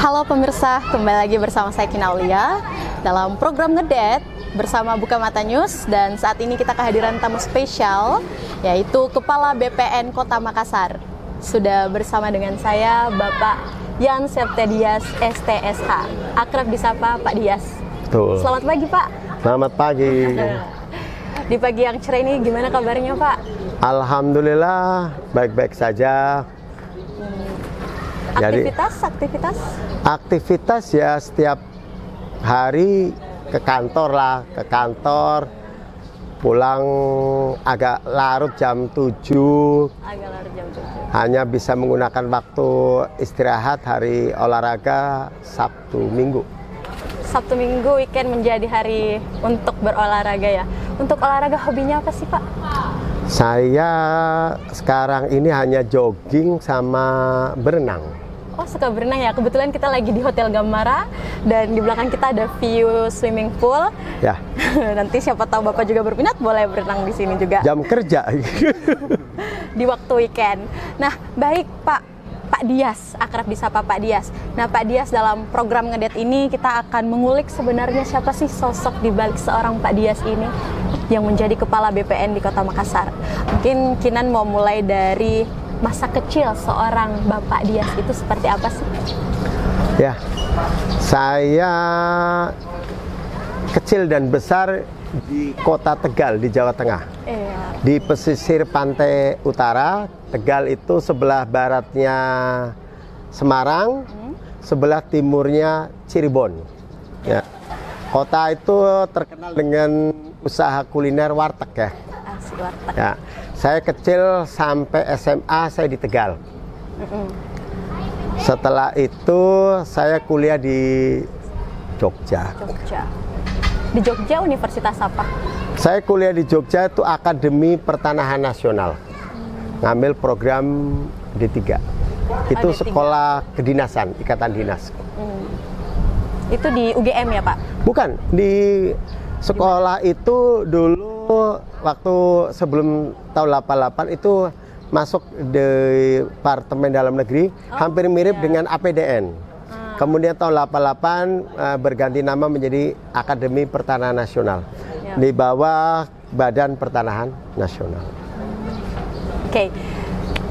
Halo pemirsa, kembali lagi bersama saya Kina Aulia dalam program Ngedet bersama Buka Mata News. Dan saat ini kita kehadiran tamu spesial, yaitu Kepala BPN Kota Makassar. Sudah bersama dengan saya Bapak Yan Septedias STSH, akrab disapa Pak Dias. Betul. Selamat pagi Pak. Selamat pagi. Di pagi yang cerah ini gimana kabarnya Pak? Alhamdulillah baik-baik saja. Aktivitas ya setiap hari ke kantor, pulang agak larut jam 7. Hanya bisa menggunakan waktu istirahat hari olahraga Sabtu Minggu. Sabtu Minggu weekend menjadi hari untuk berolahraga ya. Untuk olahraga hobinya apa sih Pak? Saya sekarang ini hanya jogging sama berenang. Oh, suka berenang ya. Kebetulan kita lagi di Hotel Gamara dan di belakang kita ada view swimming pool. Ya. Nanti siapa tahu Bapak juga berminat boleh berenang di sini juga. Jam kerja. Di waktu weekend. Nah, baik Pak Dias, akrab disapa Pak Dias. Nah, Pak Dias, dalam program Ngedet ini kita akan mengulik sebenarnya siapa sih sosok di balik seorang Pak Dias ini yang menjadi kepala BPN di Kota Makassar. Mungkin Kinan mau mulai dari masa kecil seorang Bapak Dias itu seperti apa sih? Ya, saya kecil dan besar di Kota Tegal di Jawa Tengah. Di pesisir pantai utara, Tegal itu sebelah baratnya Semarang, sebelah timurnya Cirebon. Ya. Kota itu terkenal dengan usaha kuliner warteg ya. Asik warteg. Ya. Saya kecil sampai SMA saya di Tegal. Setelah itu saya kuliah di Jogja. Di Jogja universitas apa? Saya kuliah di Jogja itu Akademi Pertanahan Nasional. Ngambil program D3. Itu D3. Sekolah Kedinasan, Ikatan Dinas. Itu di UGM ya Pak? Bukan, di sekolah itu dulu waktu sebelum tahun 88 itu masuk Departemen Dalam Negeri, hampir mirip dengan APDN. Kemudian tahun 88 berganti nama menjadi Akademi Pertanahan Nasional di bawah Badan Pertanahan Nasional. Oke.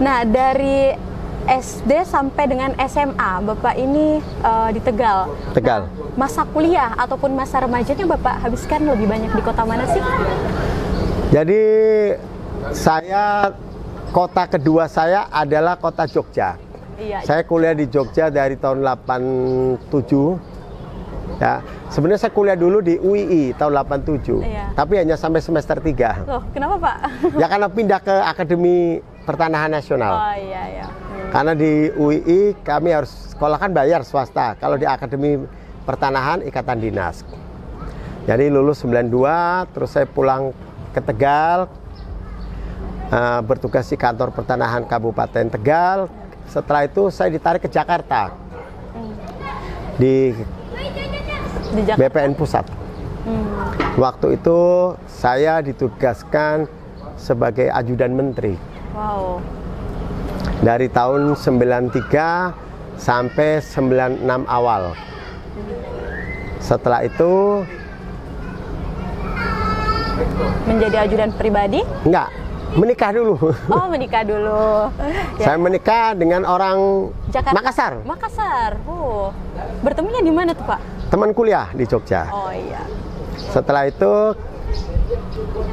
Nah, dari SD sampai dengan SMA Bapak ini di Tegal. Tegal. Nah, masa kuliah ataupun masa remajanya Bapak habiskan lebih banyak di kota mana sih? Jadi saya kota kedua saya adalah kota Jogja. Iya. Saya kuliah di Jogja dari tahun 87. Ya, sebenarnya saya kuliah dulu di UII tahun 87. Iya. Tapi hanya sampai semester 3. Loh, kenapa Pak? Ya karena pindah ke Akademi Pertanahan Nasional. Oh iya. Karena di UII kami harus sekolah kan bayar swasta. Kalau di Akademi Pertanahan Ikatan Dinas. Jadi lulus 92, terus saya pulang ke Tegal, bertugas di kantor pertanahan Kabupaten Tegal. Setelah itu saya ditarik ke Jakarta, di Jakarta? BPN Pusat. Waktu itu saya ditugaskan sebagai ajudan menteri. Wow. Dari tahun 93 sampai 96 awal. Setelah itu menjadi ajudan pribadi? Enggak, menikah dulu. Oh, menikah dulu. Ya. Saya menikah dengan orang Jakarta. Makassar. Oh. Bertemunya di mana tuh, Pak? Teman kuliah di Jogja. Oh iya. Setelah itu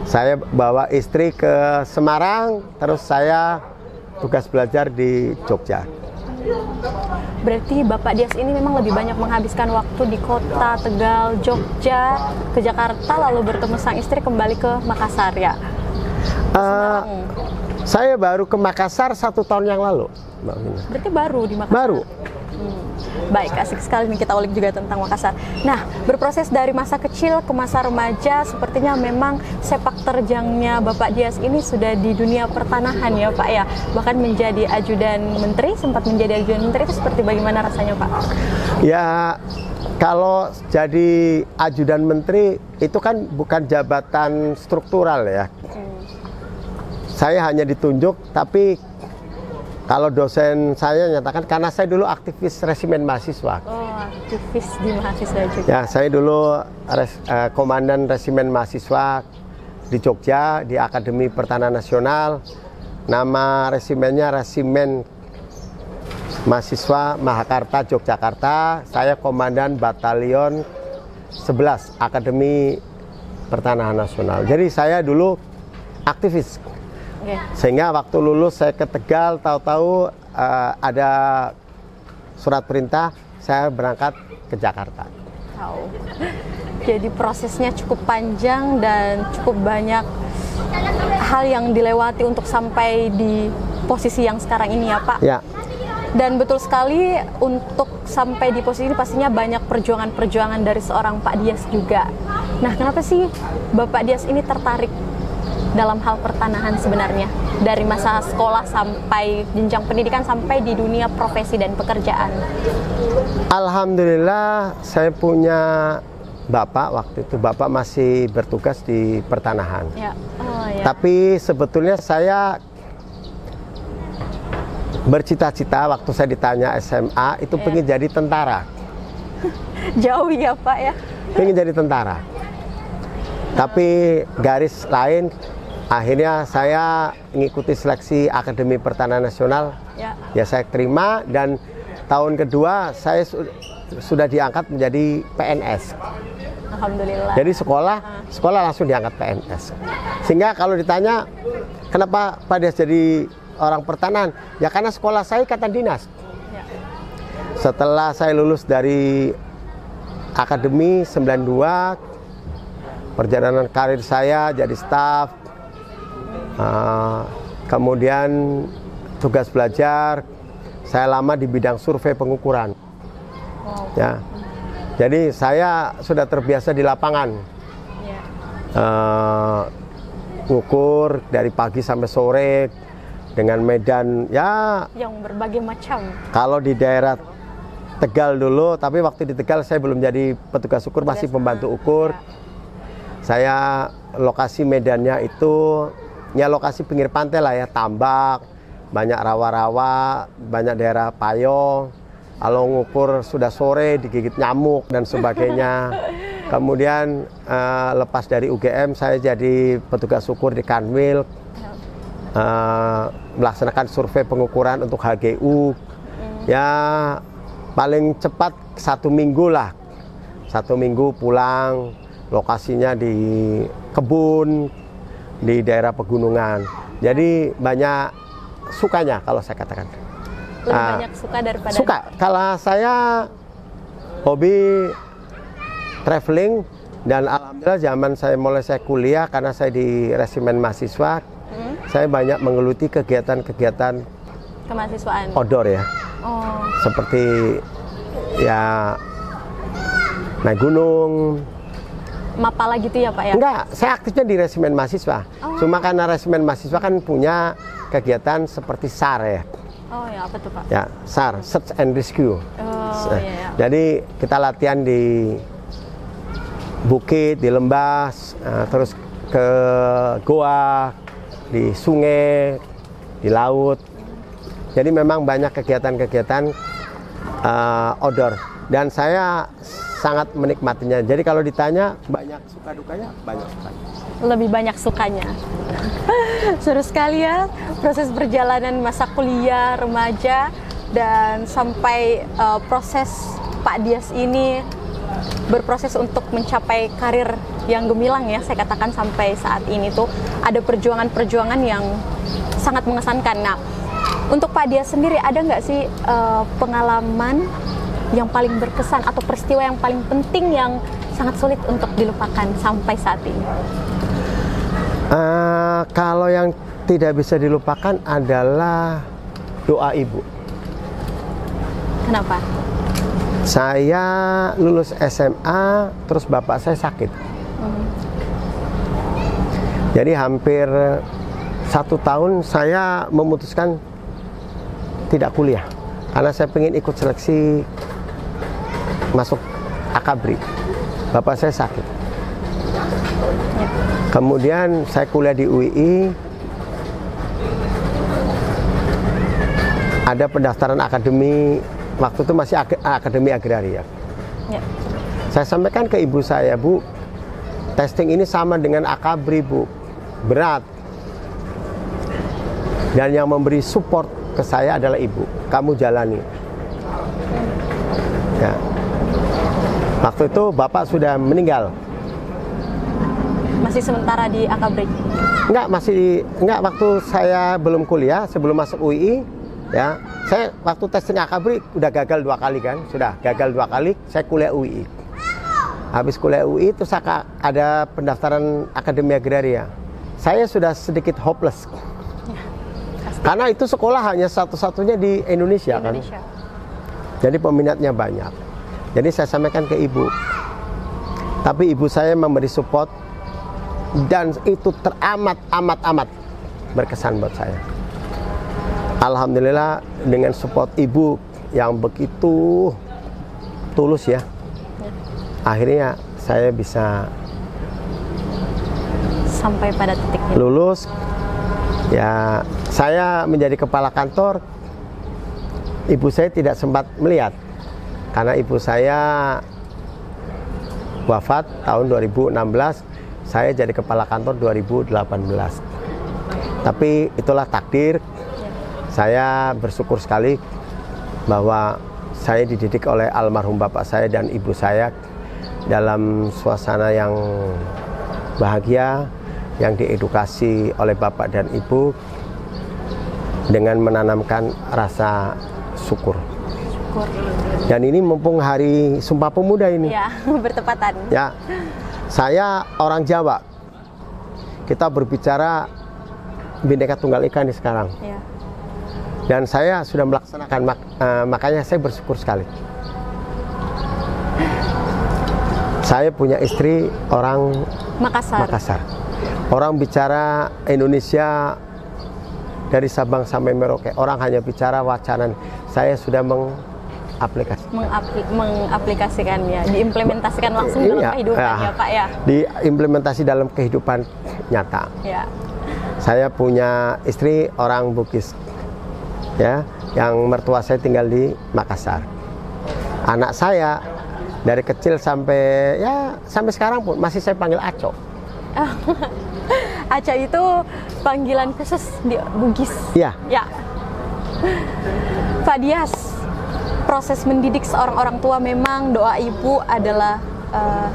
saya bawa istri ke Semarang, terus saya tugas belajar di Jogja. Berarti Bapak Dias ini memang lebih banyak menghabiskan waktu di kota Tegal, Jogja, ke Jakarta, lalu bertemu sang istri kembali ke Makassar ya? Saya baru ke Makassar 1 tahun yang lalu. Berarti baru di Makassar? Baru. Baik, asik sekali nih kita ulik juga tentang Makassar. Nah, berproses dari masa kecil ke masa remaja, sepertinya memang sepak terjangnya Bapak Dias ini sudah di dunia pertanahan ya Pak ya. Bahkan menjadi ajudan menteri, sempat menjadi ajudan menteri, itu seperti bagaimana rasanya Pak? Ya, kalau jadi ajudan menteri itu kan bukan jabatan struktural ya. Saya hanya ditunjuk, tapi Kalau dosen saya nyatakan, karena saya dulu aktivis resimen mahasiswa. Oh, aktivis di mahasiswa juga. Ya, saya dulu komandan resimen mahasiswa di Jogja, di Akademi Pertahanan Nasional. Nama resimennya Resimen Mahasiswa Mahakarta Yogyakarta. Saya komandan Batalion 11 Akademi Pertahanan Nasional. Jadi saya dulu aktivis. Okay. Sehingga waktu lulus saya ke Tegal, tahu-tahu ada surat perintah, saya berangkat ke Jakarta. Tahu. Jadi prosesnya cukup panjang dan cukup banyak hal yang dilewati untuk sampai di posisi yang sekarang ini ya Pak. Ya. Dan betul sekali, untuk sampai di posisi ini pastinya banyak perjuangan-perjuangan dari seorang Pak Dias juga. Nah, kenapa sih Bapak Dias ini tertarik dalam hal pertanahan sebenarnya? Dari masa sekolah sampai jenjang pendidikan sampai di dunia profesi dan pekerjaan. Alhamdulillah saya punya bapak, waktu itu bapak masih bertugas di pertanahan. Ya. Oh, ya. Tapi sebetulnya saya bercita-cita waktu saya ditanya SMA itu pengen jadi tentara. Jauh ya Pak ya. Pengen jadi tentara. Tapi garis lain, akhirnya saya mengikuti seleksi Akademi Pertahanan Nasional. Ya saya terima, dan tahun kedua saya sudah diangkat menjadi PNS. Alhamdulillah. Jadi sekolah langsung diangkat PNS. Sehingga kalau ditanya kenapa Pak Dias jadi orang pertanahan, ya karena sekolah saya ikatan dinas. Ya. Setelah saya lulus dari Akademi 92, perjalanan karir saya jadi staf, kemudian tugas belajar, saya lama di bidang survei pengukuran. Wow. Ya, jadi saya sudah terbiasa di lapangan, ngukur dari pagi sampai sore dengan medan ya yang berbagai macam. Kalau di daerah Tegal dulu, tapi waktu di Tegal saya belum jadi petugas ukur, masih pembantu ukur. Saya lokasi medannya itu ya lokasi pinggir pantai lah ya, tambak, banyak rawa-rawa, banyak daerah payung. Kalau ngukur sudah sore digigit nyamuk dan sebagainya. Kemudian lepas dari UGM saya jadi petugas ukur di Kanwil, melaksanakan survei pengukuran untuk HGU. Ya paling cepat 1 minggu lah, 1 minggu pulang. Lokasinya di kebun, di daerah pegunungan. Jadi banyak sukanya kalau saya katakan. Lebih banyak suka daripada suka. Kalau saya hobi traveling, dan alhamdulillah zaman saya kuliah, karena saya di resimen mahasiswa, saya banyak menggeluti kegiatan-kegiatan kemahasiswaan outdoor ya. Oh. Seperti ya naik gunung. Mapala gitu ya Pak ya? Enggak, saya aktifnya di resimen mahasiswa. Oh. Cuma karena resimen mahasiswa kan punya kegiatan seperti SAR ya. Oh ya, apa tuh Pak? Ya, SAR, Search and Rescue. Oh iya. Jadi kita latihan di bukit, di lembah, terus ke goa, di sungai, di laut. Jadi memang banyak kegiatan-kegiatan outdoor, dan saya sangat menikmatinya. Jadi kalau ditanya banyak suka dukanya, banyak sukanya. Lebih banyak sukanya. Seru sekali ya proses perjalanan masa kuliah, remaja, dan sampai proses Pak Dias ini berproses untuk mencapai karir yang gemilang ya, saya katakan sampai saat ini tuh ada perjuangan-perjuangan yang sangat mengesankan. Nah, untuk Pak Dias sendiri ada nggak sih pengalaman yang paling berkesan atau peristiwa yang paling penting yang sangat sulit untuk dilupakan sampai saat ini? Kalau yang tidak bisa dilupakan adalah doa ibu. Kenapa? Saya lulus SMA, terus bapak saya sakit. Jadi hampir 1 tahun saya memutuskan tidak kuliah, karena saya pengen ikut seleksi masuk Akabri. Bapak saya sakit. Kemudian saya kuliah di UII. ada pendaftaran akademi, waktu itu masih akademi agraria. Ya. Saya sampaikan ke ibu saya, Bu, testing ini sama dengan akabri, Bu, berat. Dan yang memberi support ke saya adalah ibu. Kamu jalani. Ya. Waktu itu bapak sudah meninggal. Masih sementara di akabri? Enggak, waktu saya belum kuliah, sebelum masuk UI, ya, saya waktu testing akabri udah gagal 2 kali kan, sudah gagal 2 kali, saya kuliah UI. Habis kuliah UI itu saya ada pendaftaran akademi agraria. Saya sudah sedikit hopeless. Ya, karena itu sekolah hanya satu-satunya di Indonesia, kan. Jadi peminatnya banyak. Jadi saya sampaikan ke ibu. Tapi ibu saya memberi support dan itu teramat berkesan buat saya. Alhamdulillah dengan support ibu yang begitu tulus ya. Akhirnya saya bisa sampai pada titik ini. Lulus. Ya, saya menjadi kepala kantor. Ibu saya tidak sempat melihat karena ibu saya wafat tahun 2016. Saya jadi kepala kantor 2018. Tapi itulah takdir. Saya bersyukur sekali bahwa saya dididik oleh almarhum bapak saya dan ibu saya dalam suasana yang bahagia, yang diedukasi oleh bapak dan ibu dengan menanamkan rasa syukur. Dan ini mumpung hari Sumpah Pemuda ini. Ya, bertepatan. Ya, saya orang Jawa. Kita berbicara Bhinneka Tunggal Ika nih sekarang. Ya. Dan saya sudah melaksanakan, makanya saya bersyukur sekali. Saya punya istri orang Makassar. Orang bicara Indonesia dari Sabang sampai Merauke. Orang hanya bicara wacana. Saya sudah mengaplikasikannya, diimplementasikan langsung dalam kehidupan ya Pak ya. Diimplementasi dalam kehidupan nyata. Ya. Saya punya istri orang Bugis, ya, yang mertua saya tinggal di Makassar. Anak saya dari kecil sampai sekarang pun masih saya panggil Aco. Aco itu panggilan khusus di Bugis. Iya. Ya. Pak Dias, proses mendidik seorang orang tua memang doa ibu adalah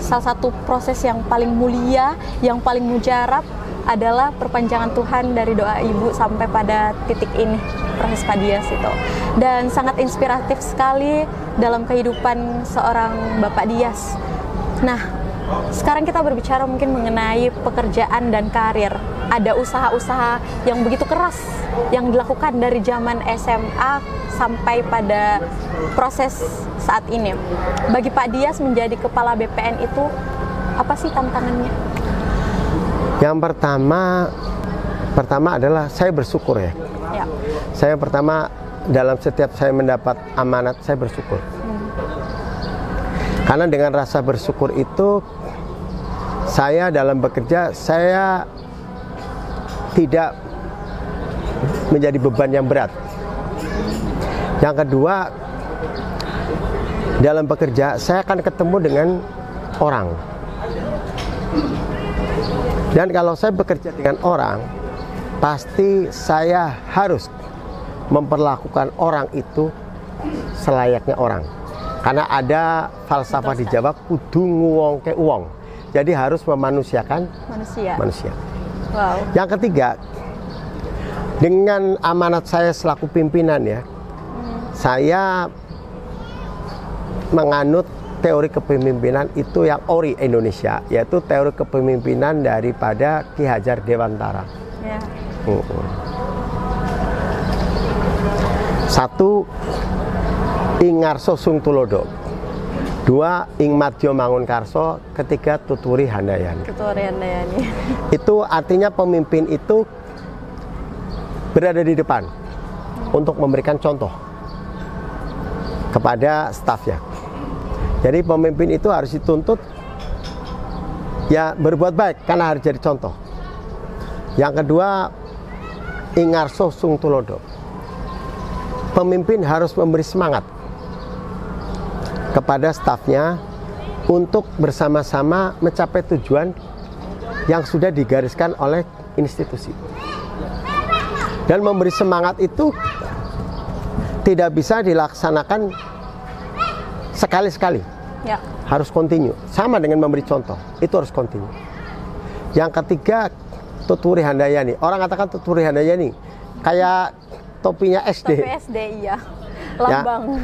salah satu proses yang paling mulia, yang paling mujarab adalah perpanjangan Tuhan dari doa ibu sampai pada titik ini, proses Pak Dias itu. Dan sangat inspiratif sekali dalam kehidupan seorang Bapak Dias. Nah, sekarang kita berbicara mungkin mengenai pekerjaan dan karir. Ada usaha-usaha yang begitu keras yang dilakukan dari zaman SMA sampai pada proses saat ini. Bagi Pak Dias menjadi kepala BPN itu apa sih tantangannya? Yang pertama adalah saya bersyukur ya. Saya pertama dalam setiap saya mendapat amanat saya bersyukur. Karena dengan rasa bersyukur itu saya dalam bekerja saya tidak menjadi beban yang berat. Yang kedua, dalam bekerja saya akan ketemu dengan orang. Dan kalau saya bekerja dengan orang, pasti saya harus memperlakukan orang itu selayaknya orang. Karena ada falsafah di Jawa, kudu nguwongke uwong. Jadi harus memanusiakan manusia. Wow. Yang ketiga, dengan amanat saya selaku pimpinan ya, saya menganut teori kepemimpinan itu yang ori Indonesia, yaitu teori kepemimpinan daripada Ki Hajar Dewantara. Ya. Satu, Ing Ngarso Sung Tulodo. Dua, Ing Madjo Mangunkarso. Ketiga, Tuturi Handayani. Itu artinya pemimpin itu berada di depan untuk memberikan contoh kepada stafnya. Jadi pemimpin itu harus dituntut ya berbuat baik karena harus jadi contoh. Yang kedua, Ing Ngarso Sung Tulodo. pemimpin harus memberi semangat kepada stafnya untuk bersama-sama mencapai tujuan yang sudah digariskan oleh institusi. Dan memberi semangat itu tidak bisa dilaksanakan sekali-sekali. Ya. Harus kontinu. Sama dengan memberi contoh, itu harus kontinu. Yang ketiga, tuturi handayani. Orang katakan tuturi handayani kayak topinya SD. Topi SD, iya. Lambang.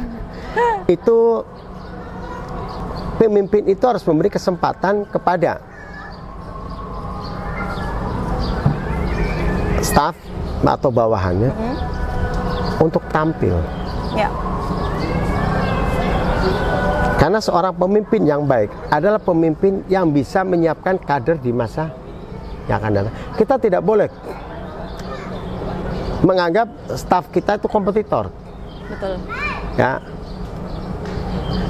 Ya. Itu pemimpin itu harus memberi kesempatan kepada staf atau bawahannya untuk tampil. Ya. Karena seorang pemimpin yang baik adalah pemimpin yang bisa menyiapkan kader di masa yang akan datang. Kita tidak boleh menganggap staf kita itu kompetitor. Betul. Ya.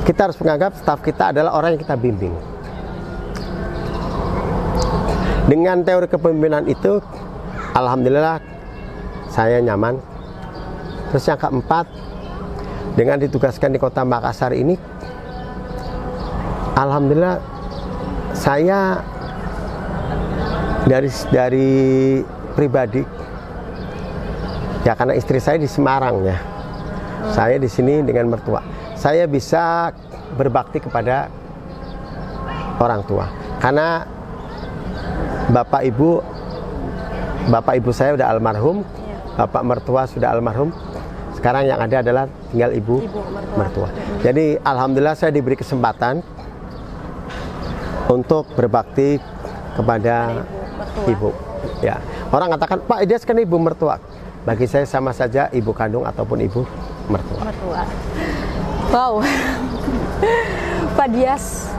Kita harus menganggap staf kita adalah orang yang kita bimbing. Dengan teori kepemimpinan itu, alhamdulillah saya nyaman. Terus yang keempat, dengan ditugaskan di Kota Makassar ini, alhamdulillah saya dari pribadi, ya karena istri saya di Semarang ya, saya di sini dengan mertua, saya bisa berbakti kepada orang tua. Karena bapak ibu saya sudah almarhum, bapak mertua sudah almarhum. Sekarang yang ada adalah tinggal ibu mertua. Jadi alhamdulillah saya diberi kesempatan untuk berbakti kepada ibu. Ya, orang katakan, Pak Dias kan ibu mertua. Bagi saya sama saja ibu kandung ataupun ibu mertua. Wow. Pak Dias,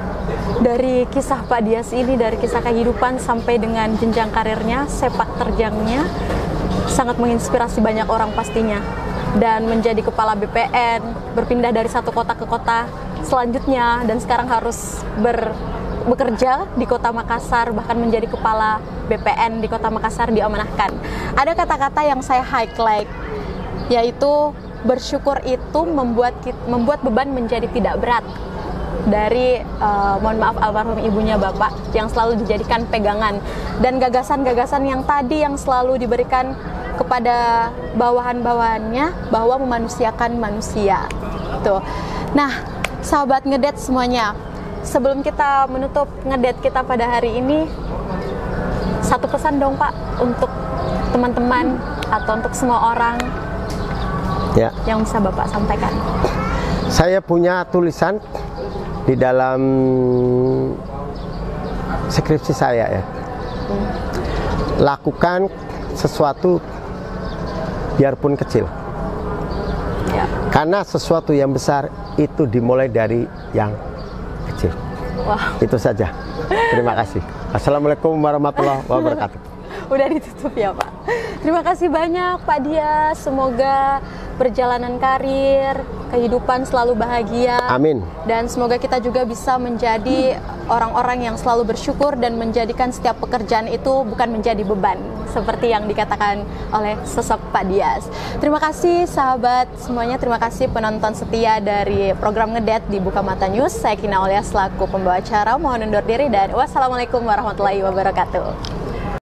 dari kisah Pak Dias ini, dari kisah kehidupan sampai dengan jenjang karirnya, sepak terjangnya, sangat menginspirasi banyak orang pastinya. Dan menjadi kepala BPN, berpindah dari satu kota ke kota selanjutnya, dan sekarang harus bekerja di Kota Makassar, bahkan menjadi kepala BPN di Kota Makassar diamanahkan. Ada kata-kata yang saya highlight, yaitu bersyukur itu membuat beban menjadi tidak berat. Dari mohon maaf almarhum ibunya Bapak yang selalu dijadikan pegangan, dan gagasan-gagasan yang tadi yang selalu diberikan kepada bawahan-bawahannya bahwa memanusiakan manusia. Tuh. Nah, sahabat ngedet semuanya, sebelum kita menutup ngedet kita pada hari ini, satu pesan dong Pak untuk teman-teman atau untuk semua orang ya, yang bisa Bapak sampaikan. Saya punya tulisan di dalam skripsi saya ya. Lakukan sesuatu biarpun kecil. Ya. Karena sesuatu yang besar itu dimulai dari yang kecil. Wow. Itu saja. Terima kasih. Assalamualaikum warahmatullahi wabarakatuh. Udah ditutup ya Pak. Terima kasih banyak Pak Dias. Semoga perjalanan karir, kehidupan selalu bahagia. Amin. Dan semoga kita juga bisa menjadi orang-orang yang selalu bersyukur dan menjadikan setiap pekerjaan itu bukan menjadi beban, seperti yang dikatakan oleh sosok Pak Dias. Terima kasih sahabat semuanya, terima kasih penonton setia dari program Ngedet di Buka Mata News. Saya Kina Aulia selaku pembawa acara, mohon undur diri dan wassalamualaikum warahmatullahi wabarakatuh.